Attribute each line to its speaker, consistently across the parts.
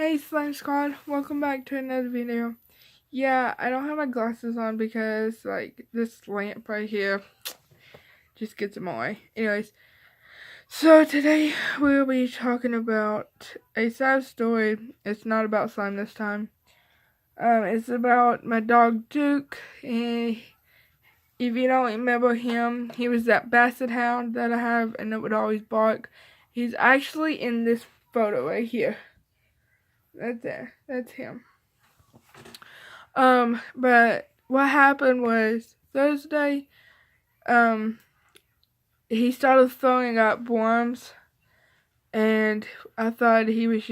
Speaker 1: Hey Slime Squad, welcome back to another video. Yeah, I don't have my glasses on because this lamp right here just gets in my way. Anyways, so today we'll be talking about a sad story. It's not about slime this time. It's about my dog Duke. And if you don't remember him, he was that basset hound that I have and it would always bark. He's actually in this photo right here. Right there. That's him. But what happened was Thursday, he started throwing up worms, and I thought he was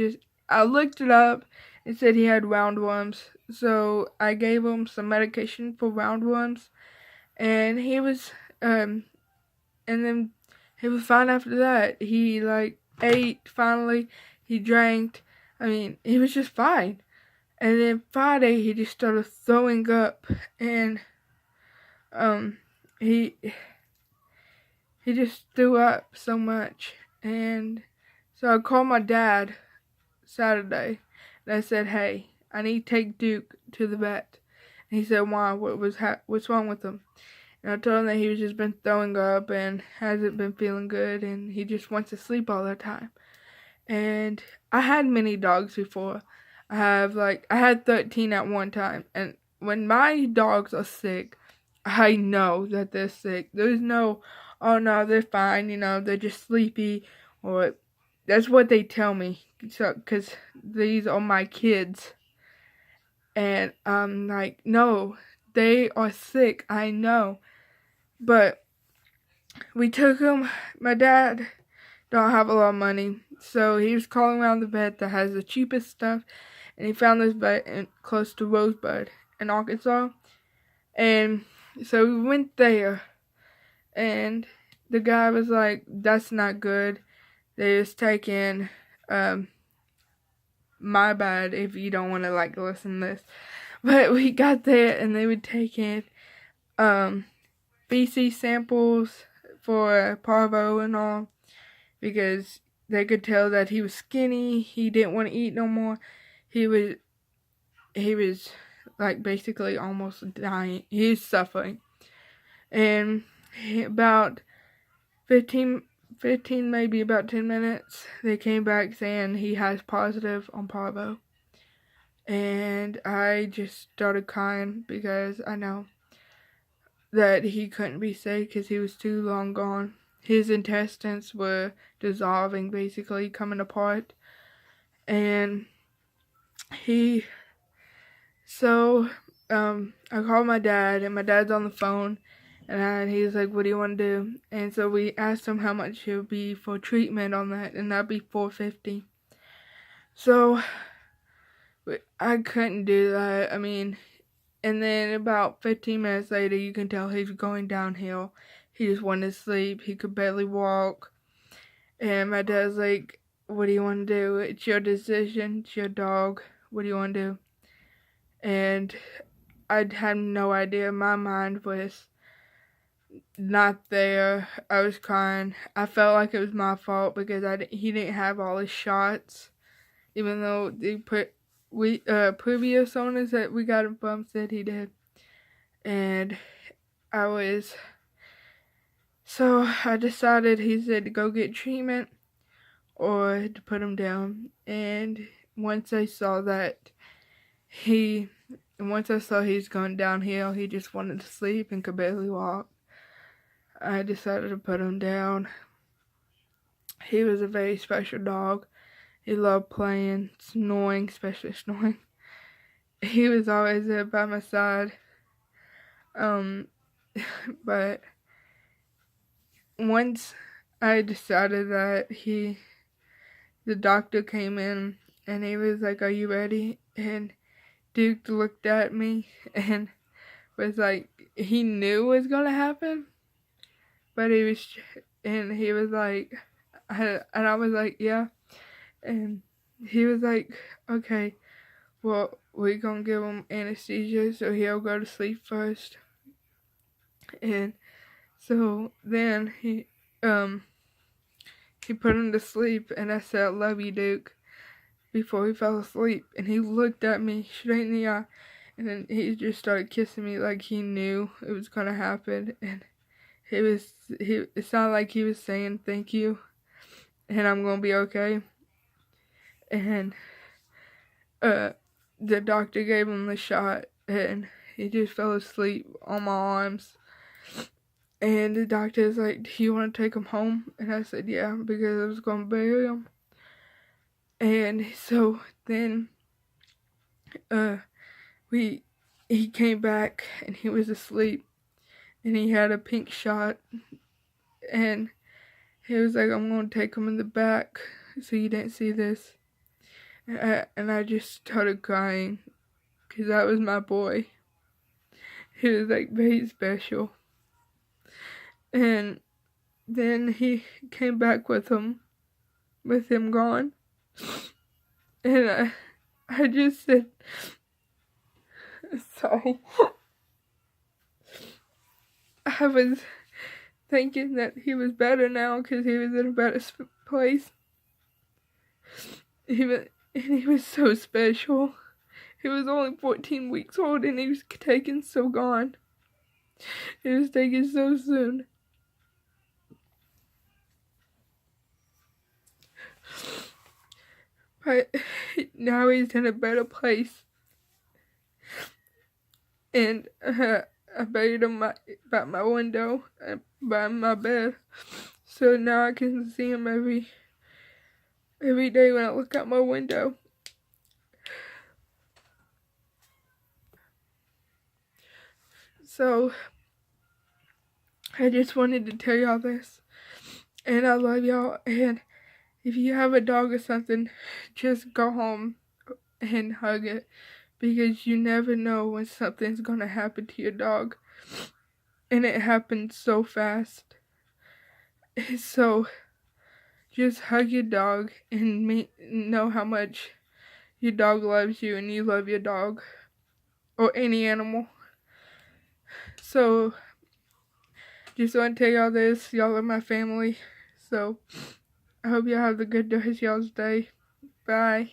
Speaker 1: I looked it up and said he had roundworms, so I gave him some medication for roundworms, and and then he was fine after that. He, ate finally, he drank, he was just fine. And then Friday, he just started throwing up, and he just threw up so much. And so I called my dad Saturday, and I said, "Hey, I need to take Duke to the vet." And he said, "Why? What's wrong with him?" And I told him that he just been throwing up and hasn't been feeling good, and he just wants to sleep all the time. And I had many dogs before. I had 13 at one time, and when my dogs are sick, I know that they're sick. There's no, "Oh no, they're fine, they're just sleepy," or that's what they tell me. So, 'cause these are my kids, and I'm like, "No, they are sick, I know." But we took them. My dad don't have a lot of money, so he was calling around the vet that has the cheapest stuff, and he found this vet close to Rosebud in Arkansas. And so we went there, and the guy was like, "That's not good. They just taking, my bad if you don't want to listen to this." But we got there, and they were taking feces samples for Parvo and all, because they could tell that he was skinny. He didn't want to eat no more. He was basically almost dying. He's suffering. And about 15, maybe about 10 minutes, they came back saying he has positive on Parvo. And I just started crying because I know that he couldn't be saved because he was too long gone. His intestines were dissolving, basically coming apart. And I called my dad, and my dad's on the phone, and he's like, "What do you want to do?" And so we asked him how much it would be for treatment on that, and that'd be $450. So I couldn't do that. And then about 15 minutes later, you can tell he's going downhill. He just wanted to sleep. He could barely walk. And my dad's like, "What do you want to do? It's your decision. It's your dog. What do you want to do?" And I had no idea. My mind was not there. I was crying. I felt like it was my fault because he didn't have all his shots, even though previous owners that we got him from said he did. And so I decided, he said, to go get treatment or to put him down. And once I saw he's going downhill, he just wanted to sleep and could barely walk, I decided to put him down. He was a very special dog. He loved playing, snoring, especially snoring. He was always there by my side. But once I decided that the doctor came in, and he was like, "Are you ready?" And Duke looked at me and was like, he knew what was gonna happen, but he was like, and I was like, "Yeah." And he was like, "Okay, well, we're gonna give him anesthesia so he'll go to sleep first." And so then he put him to sleep, and I said, "I love you, Duke," before he fell asleep, and he looked at me straight in the eye, and then he just started kissing me like he knew it was gonna happen, and it sounded like he was saying thank you, and I'm gonna be okay, and the doctor gave him the shot, and he just fell asleep on my arms. And the doctor was like, "Do you want to take him home?" And I said, "Yeah," because I was going to bury him. And so then he came back, and he was asleep, and he had a pink shot, and he was like, "I'm going to take him in the back so you didn't see this." And I just started crying, because that was my boy. He was like very special. And then he came back with him gone. And I just said, sorry. I was thinking that he was better now because he was in a better place. He was so special. He was only 14 weeks old, and he was taken so gone. He was taken so soon. But now he's in a better place. And I buried him by my window, by my bed. So now I can see him every day when I look out my window. So I just wanted to tell y'all this. And I love y'all. And if you have a dog or something, just go home and hug it, because you never know when something's gonna happen to your dog, and it happens so fast. So just hug your dog and know how much your dog loves you, and you love your dog or any animal. So just want to tell y'all this. Y'all are my family. So I hope y'all have a good rest of y'all's day. Bye.